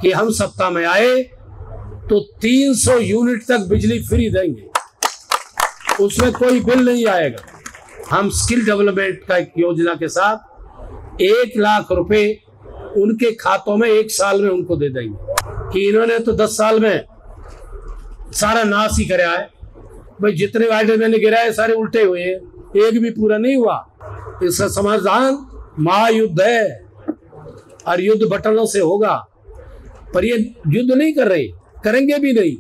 कि हम सत्ता में आए तो 300 यूनिट तक बिजली फ्री देंगे, उसमें कोई बिल नहीं आएगा। हम स्किल डेवलपमेंट का एक योजना के साथ 1 लाख रुपए उनके खातों में 1 साल में उनको दे देंगे। कि इन्होंने तो 10 साल में सारा नाश ही कराया है। भाई जितने वायदे मैंने गिराए सारे उल्टे हुए हैं, एक भी पूरा नहीं हुआ। इसका समाधान महायुद्ध है और युद्ध बटनों से होगा, पर ये युद्ध नहीं कर रहे, करेंगे भी नहीं,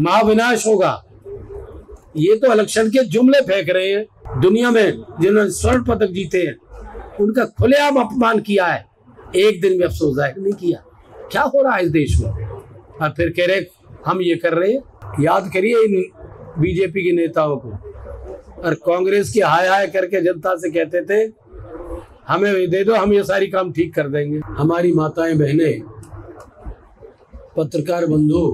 महाविनाश होगा। ये तो इलेक्शन के जुमले फेंक रहे हैं। दुनिया में जिन्होंने स्वर्ण पदक जीते हैं उनका खुलेआम अपमान किया है, एक दिन भी अफसोस जाहिर नहीं किया। क्या हो रहा है इस देश में? और फिर कह रहे हम ये कर रहे हैं। याद करिए इन बीजेपी के नेताओं को और कांग्रेस की हाय हाय करके जनता से कहते थे हमें दे दो, हम ये सारी काम ठीक कर देंगे। हमारी माताएं बहनें, पत्रकार बंधु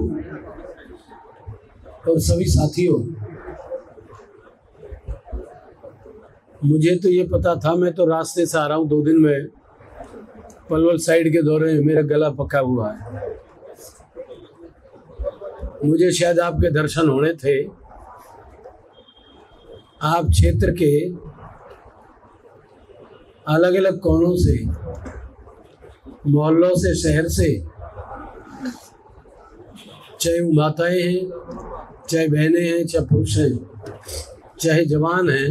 और सभी साथियों, मुझे तो ये पता था, मैं तो रास्ते से आ रहा हूँ 2 दिन में पलवल साइड के दौरे में मेरा गला पका हुआ है। मुझे शायद आपके दर्शन होने थे। आप क्षेत्र के अलग अलग कोनों से, मोहल्लों से, शहर से, चाहे वो माताएं हैं, चाहे बहनें हैं, चाहे पुरुष हैं, चाहे जवान हैं,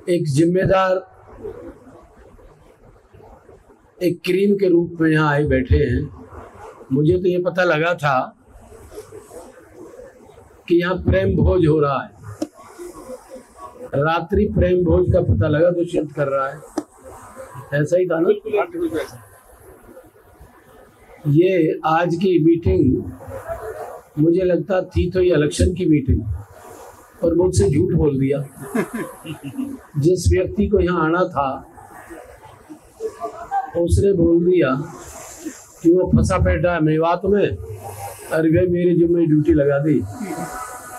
एक जिम्मेदार एक क्रीम के रूप में यहाँ आए बैठे हैं। मुझे तो ये पता लगा था कि यहाँ प्रेम भोज हो रहा है। रात्रि प्रेम भोज का पता लगा दुष्यंत कर रहा है, ऐसा ही था ना? ये आज की मीटिंग मुझे लगता थी तो ये इलेक्शन की मीटिंग, और मुझसे झूठ बोल दिया। जिस व्यक्ति को यहाँ आना था उसने बोल दिया कि वो फंसा बैठा है मेवात में, अरे भाई मेरे जिम्मे ड्यूटी लगा दी।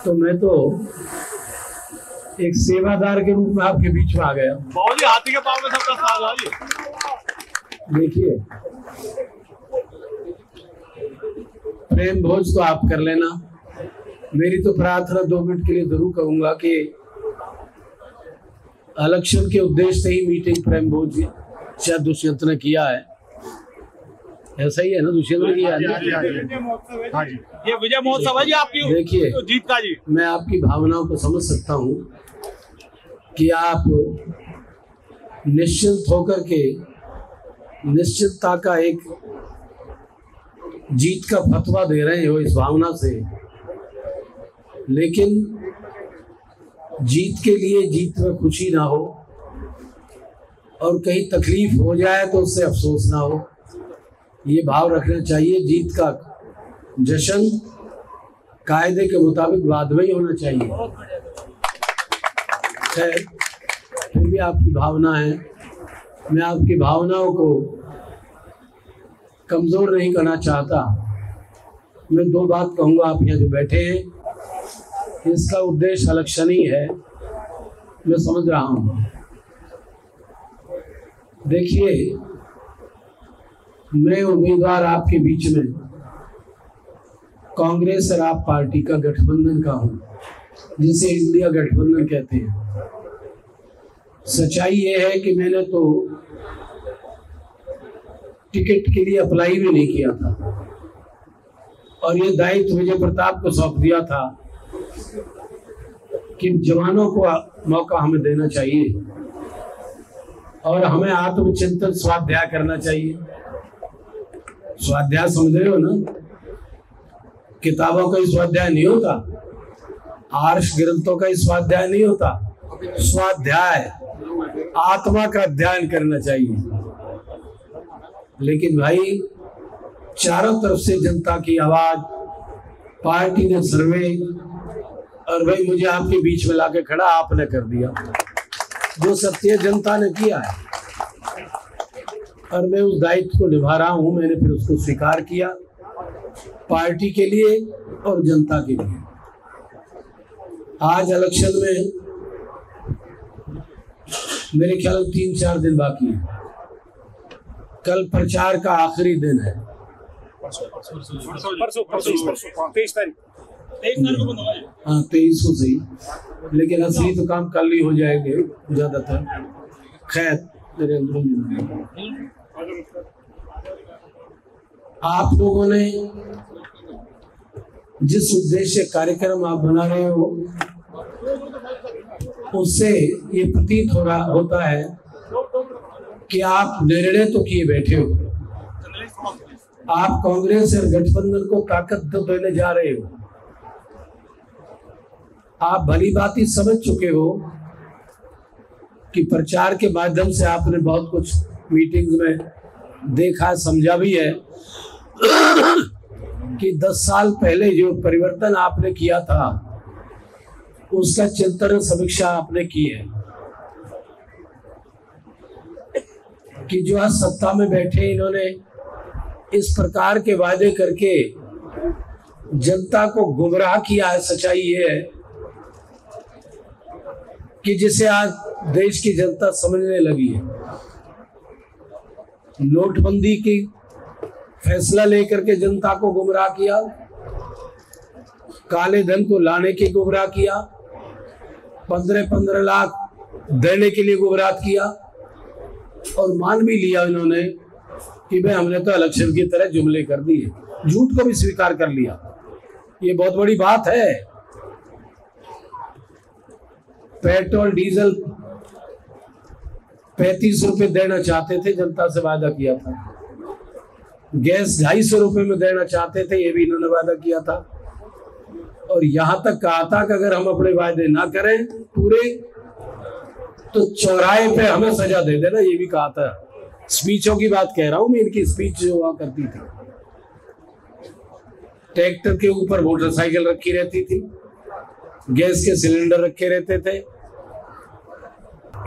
तो मैं तो एक सेवादार के रूप में आपके बीच में आ गया। हाथी के पाँव में सबका साथ है। देखिए, प्रेम भोज तो आप कर लेना, मेरी तो प्रार्थना 2 मिनट के लिए जरूर करूंगा कि इलेक्शन के उद्देश्य से ही मीटिंग प्रेम भोज शायद दुष्यंत ने किया है। ऐसा ही है ना? दुष्यंत ने किया है। ये विजय महोत्सव है जी आपकी। देखिए, जीत का जी, मैं आपकी भावनाओं को समझ सकता हूँ कि आप निश्चिंत होकर के निश्चितता का एक जीत का फतवा दे रहे हो इस भावना से, लेकिन जीत के लिए जीत में खुशी ना हो और कहीं तकलीफ हो जाए तो उससे अफसोस ना हो, ये भाव रखना चाहिए। जीत का जश्न कायदे के मुताबिक बाद में ही होना चाहिए। खैर, फिर भी आपकी भावना है, मैं आपकी भावनाओं को कमजोर नहीं करना चाहता। मैं 2 बात कहूँगा। आप यहाँ जो बैठे हैं, इसका उद्देश्य इलेक्शन ही है, मैं समझ रहा हूँ। देखिए, मैं उम्मीदवार आपके बीच में कांग्रेस और आप पार्टी का गठबंधन का हूँ, जिसे इंडिया गठबंधन कहते हैं। सच्चाई ये है कि मैंने तो टिकट के लिए अप्लाई भी नहीं किया था और ये दायित्व विजय प्रताप को सौंप दिया था कि जवानों को मौका हमें देना चाहिए और हमें आत्मचिंतन स्वाध्याय करना चाहिए। स्वाध्याय समझ रहे हो ना? किताबों का ही स्वाध्याय नहीं होता, आर्ष ग्रंथों का ही स्वाध्याय नहीं होता। स्वाध्याय आत्मा का अध्ययन करना चाहिए। लेकिन भाई, चारों तरफ से जनता की आवाज, पार्टी ने सर्वे, और भाई मुझे आपके बीच में लाके खड़ा आपने कर दिया। जो सत्य जनता ने किया है और मैं उस दायित्व को निभा रहा हूं। मैंने फिर उसको स्वीकार किया, पार्टी के लिए और जनता के लिए। आज इलेक्शन में मेरे ख्याल 3-4 दिन बाकी है। कल प्रचार का आखिरी दिन है। परसों 23 तारीख को बंद होगा ये। हाँ 23 को सही, लेकिन असली तो काम कल ही हो जाएंगे ज्यादातर। खैर नरेंद्र मोदी, आप लोगों ने जिस उद्देश्य कार्यक्रम आप बना रहे हो उससे ये प्रतीत हो रहा होता है कि आप निर्णय तो किए बैठे हो, आप कांग्रेस और गठबंधन को ताकत तो देने जा रहे हो। आप भली बात ही समझ चुके हो कि प्रचार के माध्यम से आपने बहुत कुछ मीटिंग्स में देखा, समझा भी है कि 10 साल पहले जो परिवर्तन आपने किया था उसका चिंतन समीक्षा आपने की है कि जो आज सत्ता में बैठे इन्होंने इस प्रकार के वादे करके जनता को गुमराह किया है। सच्चाई ये है कि जिसे आज देश की जनता समझने लगी है। नोटबंदी की फैसला लेकर के जनता को गुमराह किया, काले धन को लाने के गुमराह किया, 15-15 लाख देने के लिए गुमराह किया और मान भी लिया इन्होंने कि भाई हमने तो इलेक्शन की तरह जुमले कर दिए, झूठ को भी स्वीकार कर लिया। ये बहुत बड़ी बात है। पेट्रोल डीजल 35 रुपए देना चाहते थे, जनता से वादा किया था। गैस 250 रुपए में देना चाहते थे, ये भी इन्होंने वादा किया था। और यहां तक कहा था कि अगर हम अपने वादे ना करें पूरे तो चौराहे पे हमें सजा दे देना, ये भी कहा था। स्पीचों की बात कह रहा हूं मैं, इनकी स्पीच जो हुआ करती थी। ट्रैक्टर के ऊपर मोटरसाइकिल रखी रहती थी, गैस के सिलेंडर रखे रहते थे।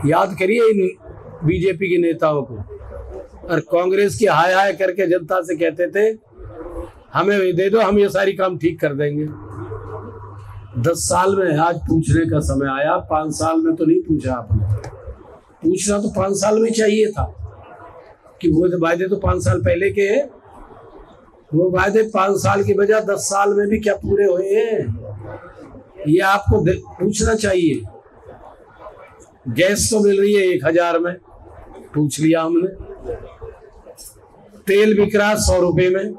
याद करिए इन बीजेपी के नेताओं को। और कांग्रेस की हाय हाय करके जनता से कहते थे हमें ये दे दो, हम ये सारी काम ठीक कर देंगे। 10 साल में आज पूछने का समय आया। 5 साल में तो नहीं पूछा आपने। पूछना तो 5 साल में चाहिए था कि वो वादे तो 5 साल पहले के हैं। वो वादे 5 साल की बजाय 10 साल में भी क्या पूरे हुए हैं, ये आपको पूछना चाहिए। गैस तो मिल रही है 1000 में, पूछ लिया हमने। तेल बिक रहा 100 रुपए में,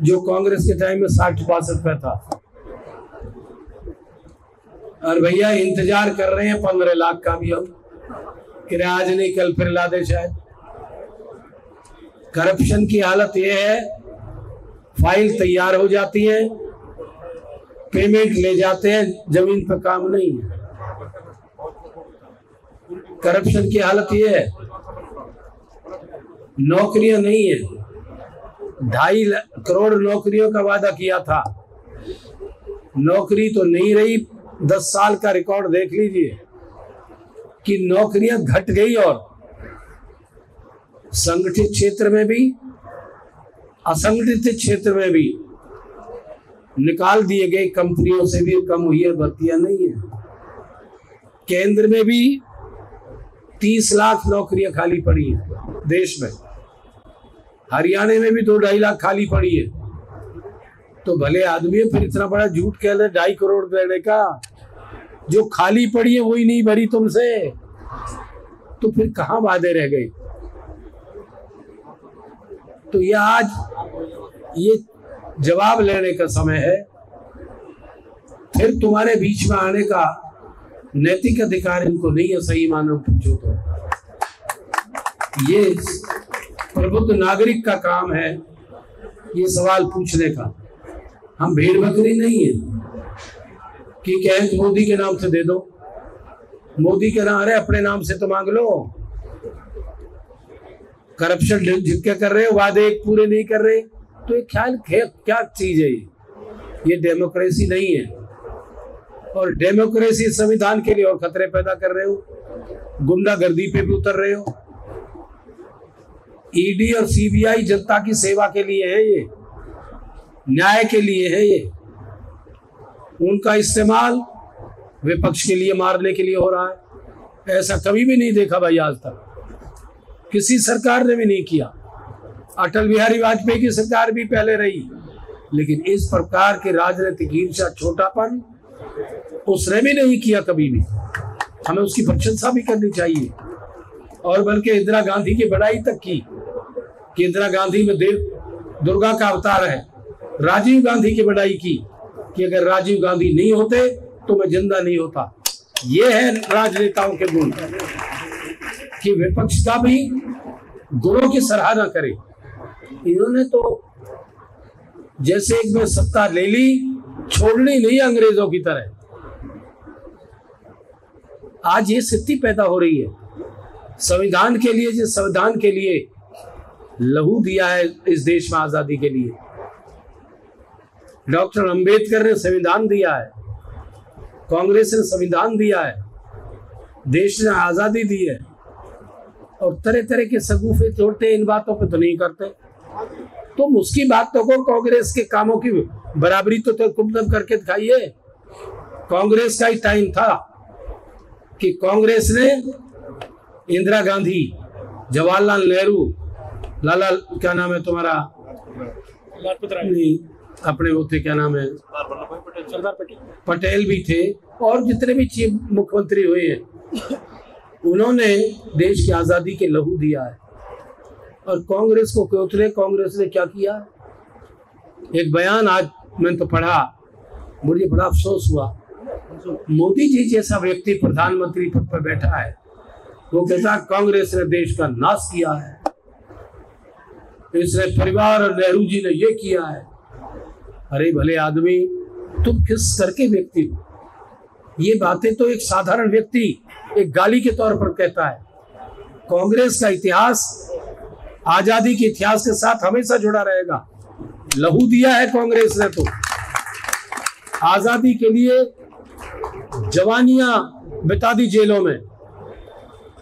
जो कांग्रेस के टाइम में 60-62 रुपए था। और भैया इंतजार कर रहे हैं 15 लाख का भी हम, कि आज नहीं कल फिर ला दे शायद। करप्शन की हालत यह है, फाइल तैयार हो जाती है, पेमेंट ले जाते हैं, जमीन पर काम नहीं है। करप्शन की हालत यह है, नौकरियां नहीं है। 2.5 करोड़ नौकरियों का वादा किया था, नौकरी तो नहीं रही। 10 साल का रिकॉर्ड देख लीजिए कि नौकरियां घट गई और संगठित क्षेत्र में भी असंगठित क्षेत्र में भी निकाल दिए गए। कंपनियों से भी कम हुई है, भर्तियां नहीं है। केंद्र में भी 30 लाख नौकरियां खाली पड़ी हैं देश में। हरियाणा में भी 2-2.5 लाख खाली पड़ी है। तो भले आदमी फिर इतना बड़ा झूठ कह रहे 2.5 करोड़ देने का, जो खाली पड़ी है वही नहीं भरी तुमसे, तो फिर कहां वादे रह गए। तो ये आज ये जवाब लेने का समय है। फिर तुम्हारे बीच में आने का नैतिक अधिकार इनको नहीं है, सही मानो पूछो तो। ये प्रबुद्ध नागरिक का काम है ये सवाल पूछने का। हम भेड़ बकरी नहीं है कि कहें मोदी के नाम से दे दो, मोदी के नाम, अरे अपने नाम से तो मांग लो। करप्शन झिटके कर रहे हो, वादे पूरे नहीं कर रहे, तो ये ख्याल क्या चीज है ये डेमोक्रेसी नहीं है। और डेमोक्रेसी संविधान के लिए और खतरे पैदा कर रहे हो, गुंडागर्दी पे भी उतर रहे हो। ईडी और सीबीआई जनता की सेवा के लिए है, ये न्याय के लिए है। ये उनका इस्तेमाल विपक्ष के लिए मारने के लिए हो रहा है। ऐसा कभी भी नहीं देखा भाई, आज तक किसी सरकार ने भी नहीं किया। अटल बिहारी वाजपेयी की सरकार भी पहले रही, लेकिन इस प्रकार के राजनीतिक ईर्ष्या, छोटापन उसने भी नहीं किया कभी भी। हमें उसकी प्रशंसा भी करनी चाहिए। और बल्कि इंदिरा गांधी की बड़ाई तक की कि इंदिरा गांधी में देव दुर्गा का अवतार है। राजीव गांधी की बड़ाई की कि अगर राजीव गांधी नहीं होते तो मैं जिंदा नहीं होता। ये है राजनेताओं के गुण कि विपक्ष का भी गुणों की सराहना करे। इन्होंने तो जैसे एक में सत्ता ले ली, छोड़नी नहीं अंग्रेजों की तरह। आज ये स्थिति पैदा हो रही है। संविधान के लिए, जिस संविधान के लिए लहू दिया है इस देश में आजादी के लिए, डॉक्टर अंबेडकर ने संविधान दिया है, कांग्रेस ने संविधान दिया है, देश ने आजादी दी है, और तरह तरह के सगुफे तोड़ते इन बातों पे तो नहीं करते। तुम उसकी बातों को कांग्रेस के कामों की बराबरी तो कुमदम करके दिखाइए। कांग्रेस का ही टाइम था कि कांग्रेस ने इंदिरा गांधी, जवाहरलाल नेहरू, लाला क्या नाम है तुम्हारा, नहीं अपने वो थे, क्या नाम है, सरदार पटेल भी थे, और जितने भी चीफ मुख्यमंत्री हुए हैं, उन्होंने देश की आजादी के लहू दिया है। और कांग्रेस को कोतरे, कांग्रेस ने क्या किया? एक बयान आज मैंने तो पढ़ा, मुझे बड़ा अफसोस हुआ। मोदी जी जैसा व्यक्ति प्रधानमंत्री पद पर बैठा है, वो कहता कांग्रेस ने देश का नाश किया है, इसने परिवार और नेहरू जी ने ये किया है। अरे भले आदमी, तुम किस स्तर के व्यक्ति हो? ये बातें तो एक साधारण व्यक्ति एक गाली के तौर पर कहता है। कांग्रेस का इतिहास आजादी के इतिहास के साथ हमेशा जुड़ा रहेगा। लहू दिया है कांग्रेस ने, तो आजादी के लिए जवानियां बिता दी जेलों में।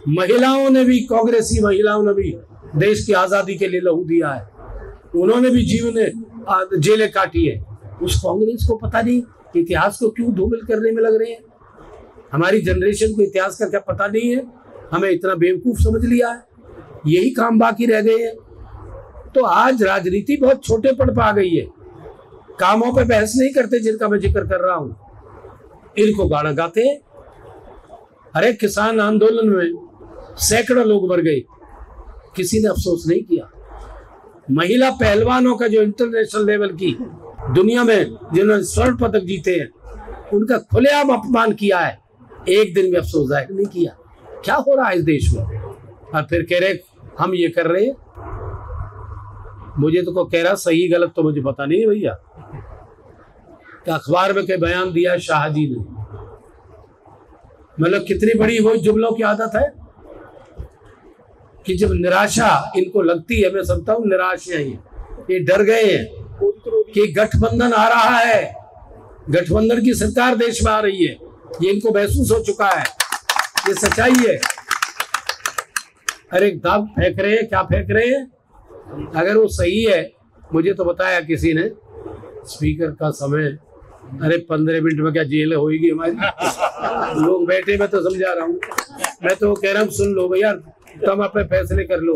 महिलाओं ने भी, कांग्रेसी महिलाओं ने भी देश की आजादी के लिए लहू दिया है। उन्होंने भी जीवन जेलें काटी है। उस कांग्रेस को पता नहीं इतिहास को क्यों धूमिल करने में लग रहे हैं। हमारी जनरेशन को इतिहास का क्या पता नहीं है, हमें इतना बेवकूफ समझ लिया है, यही काम बाकी रह गए हैं। तो आज राजनीति बहुत छोटे पड़ पा गई है, कामों पे बहस नहीं करते जिनका मैं जिक्र कर रहा हूं, इनको गाना गाते हैं। अरे किसान आंदोलन में सैकड़ों लोग मर गए, किसी ने अफसोस नहीं किया। महिला पहलवानों का जो इंटरनेशनल लेवल की दुनिया में जिन्होंने स्वर्ण पदक जीते हैं, उनका खुलेआम अपमान किया है, एक दिन भी अफसोस जाहिर नहीं किया। क्या हो रहा है इस देश में? और फिर कह रहे हम ये कर रहे हैं। मुझे तो को कह रहा सही गलत तो मुझे पता नहीं है भैया। कि अखबार में कई बयान दिया शाह जी ने, मतलब कितनी बड़ी वो जुमलों की आदत है कि जब निराशा इनको लगती है, मैं समझता हूँ निराश है, ये डर गए हैं कि गठबंधन आ रहा है, गठबंधन की सरकार देश में आ रही है, ये इनको महसूस हो चुका है, ये सच्चाई है। अरे दाब फेंक रहे हैं, क्या फेंक रहे हैं? अगर वो सही है, मुझे तो बताया किसी ने, स्पीकर का समय, अरे 15 मिनट में क्या जेल होगी हमारी? लोग बैठे, मैं तो समझा रहा हूँ, मैं तो कह रहा हूँ सुन लो भैया, तुम अपने फैसले कर लो।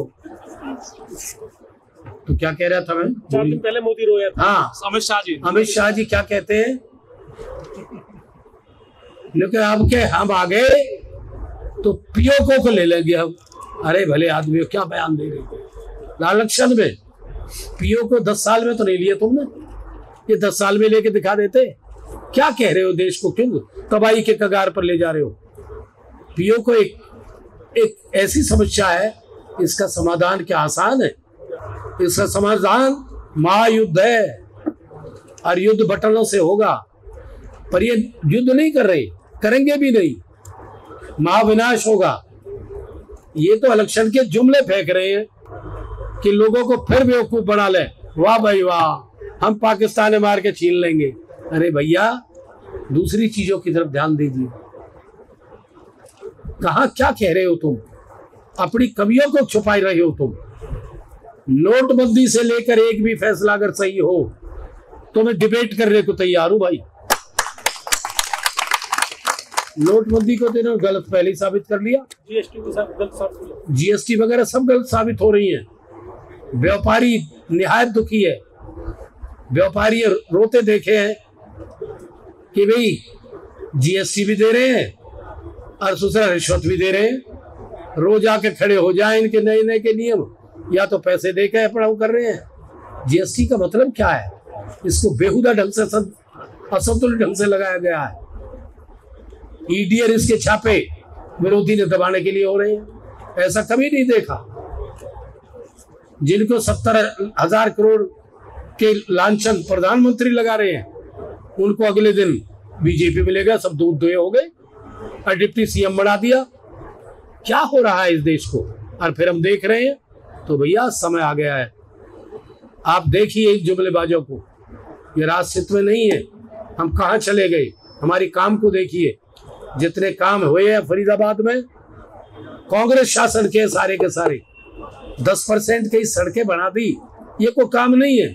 तो क्या कह रहा था मैं? 4 दिन पहले मोदी रोया था। हाँ, अमित शाह जी क्या कहते हैं? लेकिन अब के हम आ गए तो पीओके को ले लेंगे हम। अरे भले आदमी क्या बयान दे रहे, इलेक्शन में पीओके को 10 साल में तो नहीं लिया तुमने, ये 10 साल में लेके दिखा देते। क्या कह रहे हो? देश को क्यों तबाही के कगार पर ले जा रहे हो? पीओके एक ऐसी समस्या है, इसका समाधान क्या आसान है? इसका समाधान महायुद्ध है, और युद्ध बटनों से होगा। पर ये युद्ध नहीं कर रहे, करेंगे भी नहीं, महाविनाश होगा। ये तो इलेक्शन के जुमले फेंक रहे हैं कि लोगों को फिर बेवकूफ बना ले। वाह भाई वाह, हम पाकिस्तान मार के छीन लेंगे। अरे भैया, दूसरी चीजों की तरफ ध्यान दीजिए। कहा क्या कह रहे हो तुम? अपनी कमियों को छुपा रहे हो तुम। नोटबंदी से लेकर एक भी फैसला अगर सही हो तो मैं डिबेट करने को तैयार हूं भाई। नोटबंदी को तो गलत पहले ही साबित कर लिया, जीएसटी वगैरह सब गलत साबित हो रही है। व्यापारी निहायत दुखी है। व्यापारी रोते देखे हैं कि भाई जीएसटी भी दे रहे हैं और दूसरा रिश्वत भी दे रहे हैं। रोज आके खड़े हो जाए इनके नए नए के नियम, या तो पैसे दे के पड़ाव कर रहे हैं। जीएसटी का मतलब क्या है? इसको बेहुदा ढंग से असंतुलित ढंग से लगाया गया है। ईडी और इसके छापे विरोधी ने दबाने के लिए हो रहे हैं। ऐसा कभी नहीं देखा। जिनको 70,000 करोड़ के लांछन प्रधानमंत्री लगा रहे हैं, उनको अगले दिन बीजेपी मिलेगा, सब दूध दोहे हो गए और डिप्टी सीएम बना दिया। क्या हो रहा है इस देश को? और फिर हम देख रहे हैं। तो भैया समय आ गया है। आप देखिए इन जुमलेबाजों को, ये राजनीति में नहीं है। हम कहाँ चले गए? हमारी काम को देखिए। जितने काम हुए हैं फरीदाबाद में, कांग्रेस शासन के सारे 10% की सड़कें बना दी। ये कोई काम नहीं है।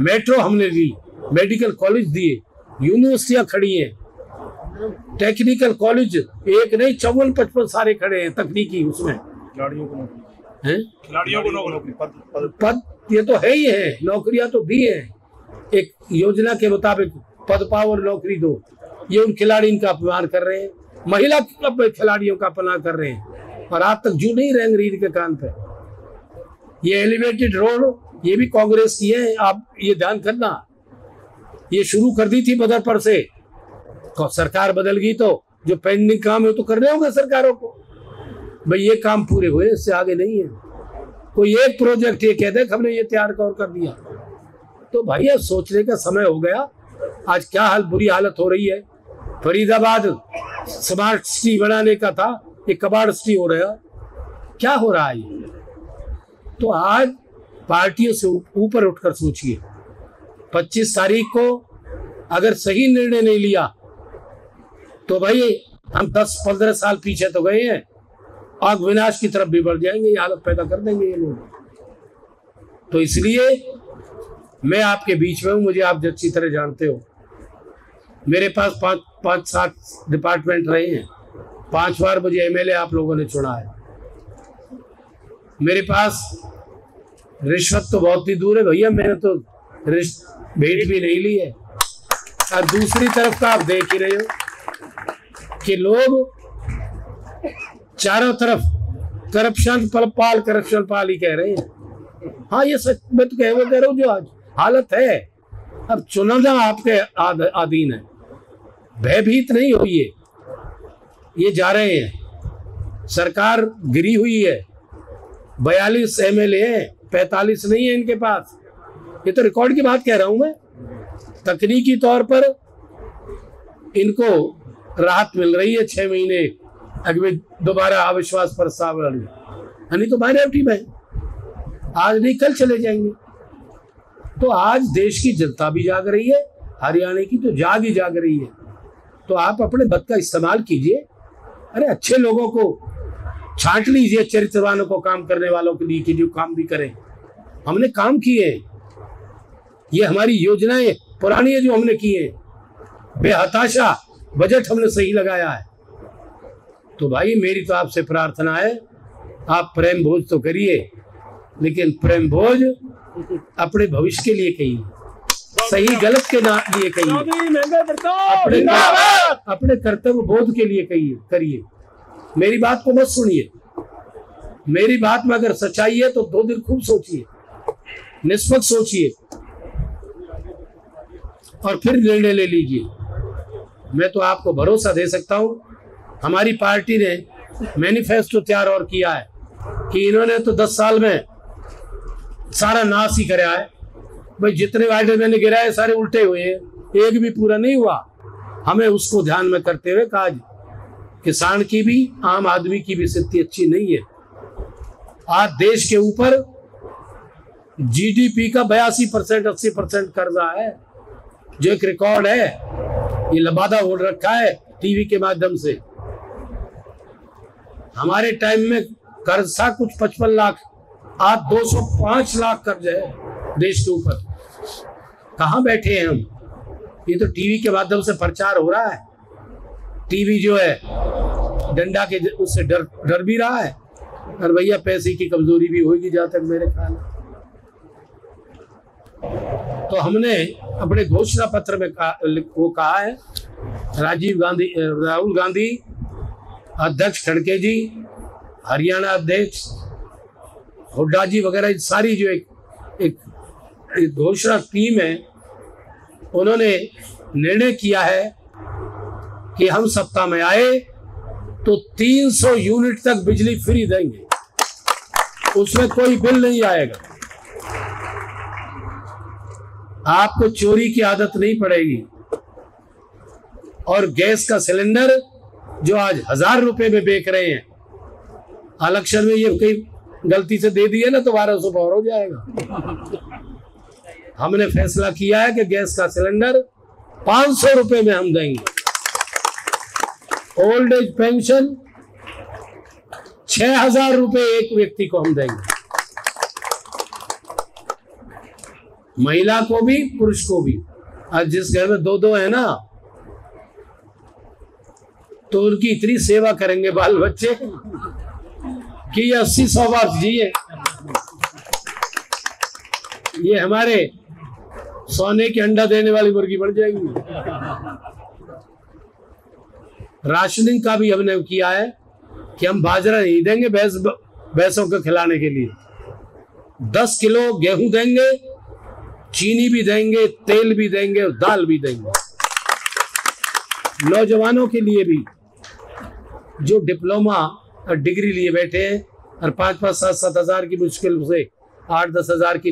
मेट्रो हमने दी, मेडिकल कॉलेज दिए, यूनिवर्सिटियां खड़ी हैं, टेक्निकल कॉलेज एक नहीं 54-55 सारे खड़े हैं तकनीकी। उसमें खिलाड़ियों को नौकरी पद ये तो है ही है। नौकरियां तो दी है, एक योजना के मुताबिक पद पाओ और नौकरी दो। ये उन खिलाड़ी का अपमान कर रहे हैं, महिला खिलाड़ियों का अपमान कर रहे हैं। और आज तक जू नहीं रहेंगे रीढ़ के कान पे। ये एलिवेटेड रोड, ये भी कांग्रेस की है। आप ये ध्यान करना, ये शुरू कर दी थी बदरपुर से। सरकार बदल गई तो जो पेंडिंग काम है तो करने होंगे सरकारों को। भाई ये काम पूरे हुए, इससे आगे नहीं है। कोई एक प्रोजेक्ट ये कहते हमने ये तैयार कर दिया। तो भाई अब सोचने का समय हो गया। आज क्या बुरी हालत हो रही है। फरीदाबाद स्मार्ट सिटी बनाने का था, ये कबाड़ सिटी हो रहा। क्या हो रहा है? तो आज पार्टियों से ऊपर उठकर सोचिए। 25 तारीख को अगर सही निर्णय नहीं लिया तो भाई हम 10-15 साल पीछे तो गए हैं, आग विनाश की तरफ भी बढ़ जाएंगे। ये हालत पैदा कर देंगे ये लोग। तो इसलिए मैं आपके बीच में हूं, मुझे आप अच्छी तरह जानते हो। मेरे पास 5-7 डिपार्टमेंट रहे हैं। 5 बार मुझे एमएलए आप लोगों ने चुना है। मेरे पास रिश्वत तो बहुत ही दूर है भैया, मैंने तो भेंट भी नहीं ली है। और दूसरी तरफ का आप देख ही रहे हो कि लोग चारों तरफ करप्शन पाल ही कह रहे हैं। हाँ ये सच मैं तो कह रहा हूँ जो आज हालत है। अब चुनाव आपके अधीन है, भयभीत नहीं होइए। ये जा रहे हैं, सरकार गिरी हुई है। 42 एमएलए हैं, 45 नहीं है इनके पास। ये तो रिकॉर्ड की बात कह रहा हूं मैं। तकनीकी तौर पर इनको राहत मिल रही है 6 महीने अगले दोबारा अविश्वास प्रस्ताव नहीं तो माइनॉरिटी में आज नहीं कल चले जाएंगे। तो आज देश की जनता भी जाग रही है, हरियाणा की तो जाग रही है। तो आप अपने बद का इस्तेमाल कीजिए। अरे अच्छे लोगों को छांट लीजिए, चरित्रवानों को, काम करने वालों के लिए कि जो काम भी करें। हमने काम किए, ये हमारी योजनाएं पुरानी है जो हमने की है। बेहताशा बजट हमने सही लगाया है। तो भाई मेरी तो आपसे प्रार्थना है, आप प्रेम भोज तो करिए, लेकिन प्रेम भोज अपने भविष्य के लिए कहिए, सही गलत के लिए कहिए, अपने कर्तव्य बोध के लिए करिए। मेरी बात को मत सुनिए। मेरी बात में अगर सच्चाई है तो 2 दिन खूब सोचिए, निष्पक्ष सोचिए और फिर निर्णय ले लीजिए। मैं तो आपको भरोसा दे सकता हूं, हमारी पार्टी ने मैनिफेस्टो तैयार और किया है कि इन्होंने तो 10 साल में सारा नाश ही कराया है। भाई जितने वायदे मैंने गिराए सारे उल्टे हुए हैं, एक भी पूरा नहीं हुआ। हमें उसको ध्यान में करते हुए कहा किसान की भी, आम आदमी की भी स्थिति अच्छी नहीं है। आज देश के ऊपर जीडीपी का 82% 80% कर्जा है, जो एक रिकॉर्ड है। ये लबादा हो रखा है टीवी के माध्यम से। हमारे टाइम में कर्ज था कुछ 55 लाख, आज 205 लाख कर्ज है देश के ऊपर। कहाँ बैठे हैं हम? ये तो टीवी के माध्यम से प्रचार हो रहा है। टीवी जो है डंडा के उससे डर भी रहा है। और भैया पैसे की कमजोरी भी होगी जहां तक मेरे ख्याल है। तो हमने अपने घोषणा पत्र में वो कहा है, राहुल गांधी अध्यक्ष, खड़गे जी हरियाणा अध्यक्ष, हुड्डा जी वगैरह सारी जो एक घोषणा टीम है, उन्होंने निर्णय किया है कि हम सत्ता में आए तो 300 यूनिट तक बिजली फ्री देंगे, उसमें कोई बिल नहीं आएगा, आपको चोरी की आदत नहीं पड़ेगी, और गैस का सिलेंडर जो आज 1000 रुपए में बेच रहे हैं, इलेक्शन में ये कहीं गलती से दे दिए ना तो 1200 पार हो जाएगा। हमने फैसला किया है कि गैस का सिलेंडर 500 रुपए में हम देंगे। ओल्ड एज पेंशन 6000 रुपए एक व्यक्ति को हम देंगे, महिला को भी पुरुष को भी। आज जिस घर में दो है ना, तो उनकी इतनी सेवा करेंगे बाल बच्चे कि 80-100 वर्ष जिए। ये हमारे सोने के अंडा देने वाली मुर्गी बन जाएगी। राशनिंग का भी हमने किया है कि हम बाजरा नहीं देंगे भैंसों को खिलाने के लिए, 10 किलो गेहूं देंगे, चीनी भी देंगे, तेल भी देंगे और दाल भी देंगे। नौजवानों के लिए भी जो डिप्लोमा और डिग्री लिए बैठे हैं और 5-5, 7-7 हजार की मुश्किल से 8-10 हजार की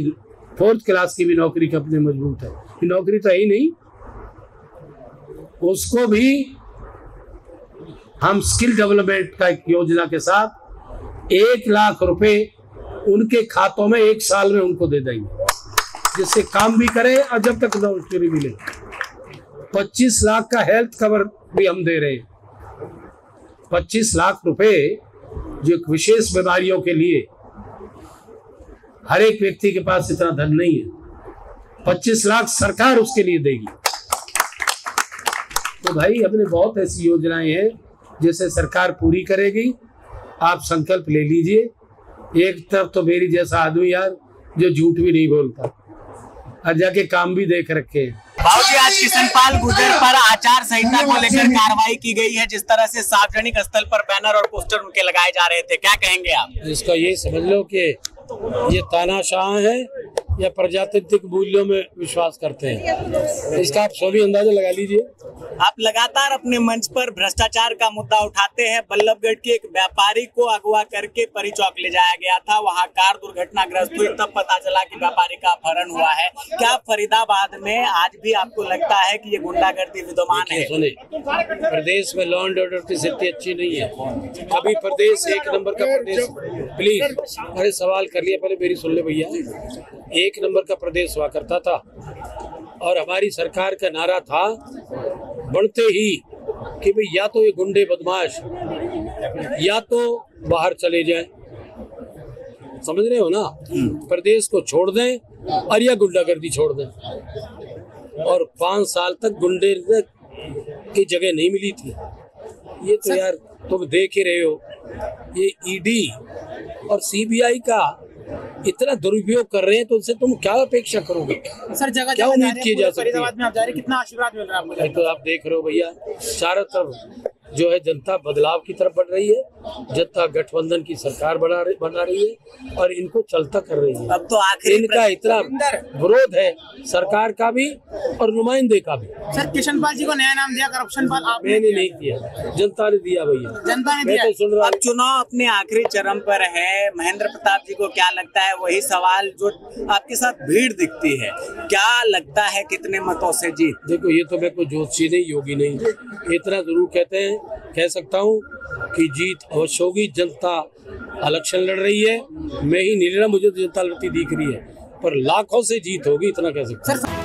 4th क्लास की भी नौकरी का अपने मजबूत है, नौकरी तो है ही नहीं, उसको भी हम स्किल डेवलपमेंट का एक योजना के साथ 1 लाख रुपए उनके खातों में 1 साल में उनको दे देंगे, जिससे काम भी करें और जब तक नौकरी मिले। 25 लाख का हेल्थ कवर भी हम दे रहे हैं। 25 लाख रुपए जो विशेष बीमारियों के लिए, हर एक व्यक्ति के पास इतना धन नहीं है, 25 लाख सरकार उसके लिए देगी। तो भाई अपने बहुत ऐसी योजनाएं हैं जिसे सरकार पूरी करेगी, आप संकल्प ले लीजिए। एक तरफ तो मेरी जैसा आदमी यार जो झूठ भी नहीं बोलता और जाके काम भी देख रखे हैं। भाऊजी, आज किशनपाल गुर्जर पर आचार संहिता को लेकर कार्रवाई की गई है, जिस तरह से सार्वजनिक स्थल पर बैनर और पोस्टर उनके लगाए जा रहे थे, क्या कहेंगे आप? इसका ये समझ लो कि ये तानाशाह है या प्रजातांत्रिक मूल्यों में विश्वास करते हैं, इसका आप सभी अंदाजा लगा लीजिए। आप लगातार अपने मंच पर भ्रष्टाचार का मुद्दा उठाते हैं। बल्लभगढ़ के एक व्यापारी को अगवा करके परी चौक ले जाया गया था, वहां कार दुर्घटनाग्रस्त हुई, तब पता चला कि व्यापारी का अपहरण हुआ है। क्या फरीदाबाद में आज भी आपको लगता है कि ये गुंडागर्दी विद्यमान है? सुने, प्रदेश में लॉ एंड ऑर्डर की स्थिति अच्छी नहीं है, कभी प्रदेश 1 नंबर का प्रदेश, प्लीज अरे सवाल कर लिया, पहले मेरी सुन ले भैया। 1 नंबर का प्रदेश हुआ करता था और हमारी सरकार का नारा था बढ़ते ही कि भाई या तो ये गुंडे बदमाश या तो बाहर चले जाएं, समझ रहे हो ना, प्रदेश को छोड़ दें और या गुंडागर्दी छोड़ दें। और 5 साल तक गुंडे की जगह नहीं मिली थी। ये तो यार तुम देख ही रहे हो, ये ईडी और सीबीआई का इतना दुरुपयोग कर रहे हैं, तो उनसे तुम क्या अपेक्षा करोगे? सर जगह क्या उम्मीद की जा सकती है? में आप जा रहे, कितना आशीर्वाद मिल रहा है आपको? तो आप देख रहे हो भैया, चारों तरफ जो है जनता बदलाव की तरफ बढ़ रही है, जनता गठबंधन की सरकार बना रही है और इनको चलता कर रही है। अब तो आखिर इनका इतना विरोध है सरकार का भी और नुमाइंदे का भी। सर किशनपाल जी को नया नाम दिया करप्शन पाल, मैंने नहीं दिया, जनता ने दिया भैया, जनता ने दिया। तो सुन रहा। अब चुनाव अपने आखिरी चरम पर है, महेंद्र प्रताप जी को क्या लगता है? वही सवाल जो आपके साथ भीड़ दिखती है, क्या लगता है कितने मतों से जीत? देखो ये तो मैं कोई ज्योतिषी नहीं, योगी नहीं, इतना जरूर कह सकता हूँ कि जीत अवश्य होगी। जनता इलेक्शन लड़ रही है, मैं ही नहीं लड़ रहा, मुझे तो जनता लड़ती दिख रही है, पर लाखों से जीत होगी, इतना कह सकता हूँ।